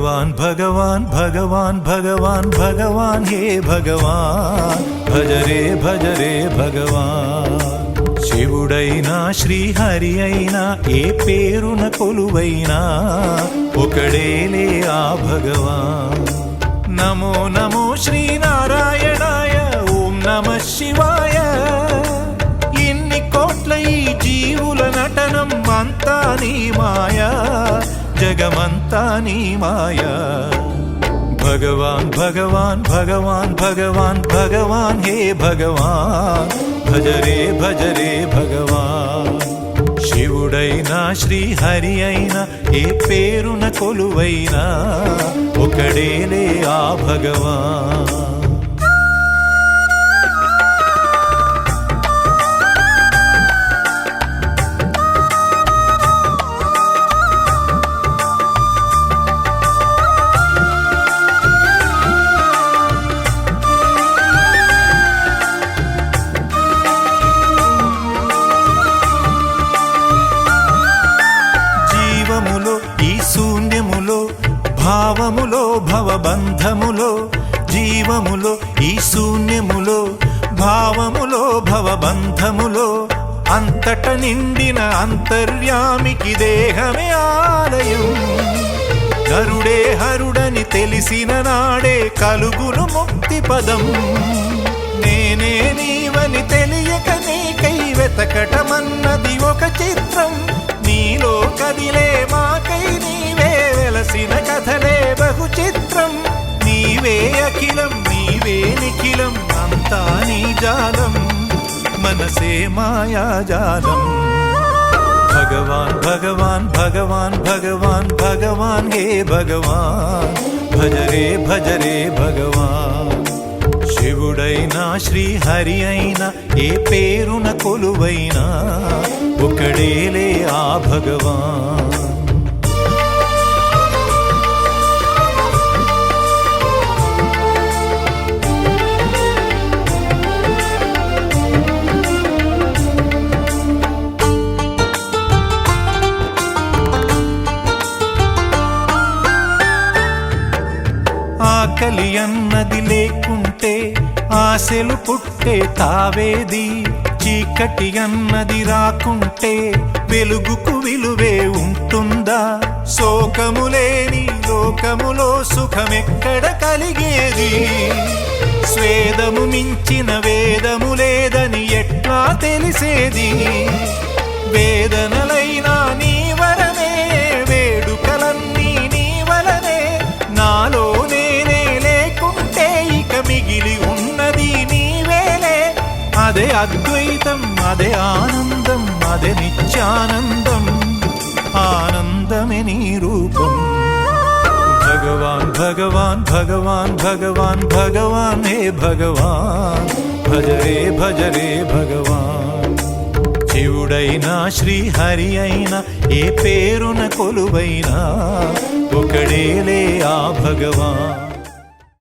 भगवान भगवान भगवान भगवान भगवान हे भगवान भज रे भगवान శివుడైనా శ్రీహరి అయినా ఏ పేరున కొలువైనా ఒకడేలే ఆ భగవాన్ నమో నమో శ్రీనారాయణాయ ఓం నమః శివాయ ఇన్ని కోట్ల ఈ జీవుల నటనం అంతా నీ మాయా జగమంతా నీ మాయా भगवान भगवान भगवान भगवान भगवान हे भगवान भज रे भगवान శివుడైనా శ్రీహరి అయినా ఏ పేరున కొలువైనా ఒకడేలే ఆ భగవాన్ ఈ శూన్యములో భావములో భవబంధములో జీవములో ఈ శూన్యములో భావములో భవబంధములో అంతట నిండిన అంతర్యామికి దేహమే ఆలయం గరుడే హరుడని తెలిసిన నాడే కలుగును ముక్తి పదం నేనే నీవని తెలియక నీకై వెతకటమన్నది ఒక చిత్రం నీలో కదిలే మాకై నీవే వెలసిన కథలే బహు చిత్రం నీవే అఖిలం నీవే నిఖిలం అంతా నీ జాలం మనసే మాయాజాలం భగవాన్ భగవాన్ భగవాన్ భగవాన్ భగవాన్ హే భగవాన్ భజ రే భగవాన్ శివుడైనా శ్రీహరి అయినా ఏ పేరున కొలువైనా ఒకడేలే ఆ భగవాన్ ఆకలి అన్నది లేకుంటే ఆశలు పుట్టే తావేది చీకటి అన్నది రాకుంటే వెలుగుకు విలువే ఉంటుందా శోకము లేని లోకములో సుఖమెక్కడ కలిగేది స్వేదము మించిన వేదము లేదని ఎట్లా తెలిసేది వేదనలైనా నీ వరమే వేడుకలన్నీ నీ వలనే నాలో నేనే లేకుంటే ఇక మిగిలి ఉన్నది నీవేలే అదే అద్వైతం అదే ఆనందం అదే నిత్యానందం ఆనందమే నీ రూపం భగవాన్ భగవాన్ భగవాన్ భగవాన్ భగవాన్ హే భగవాన్ భజ రే భగవాన్ శివుడైనా శ్రీహరి అయినా ఏ పేరున కొలువైనా ఒకడేలే ఆ భగవాన్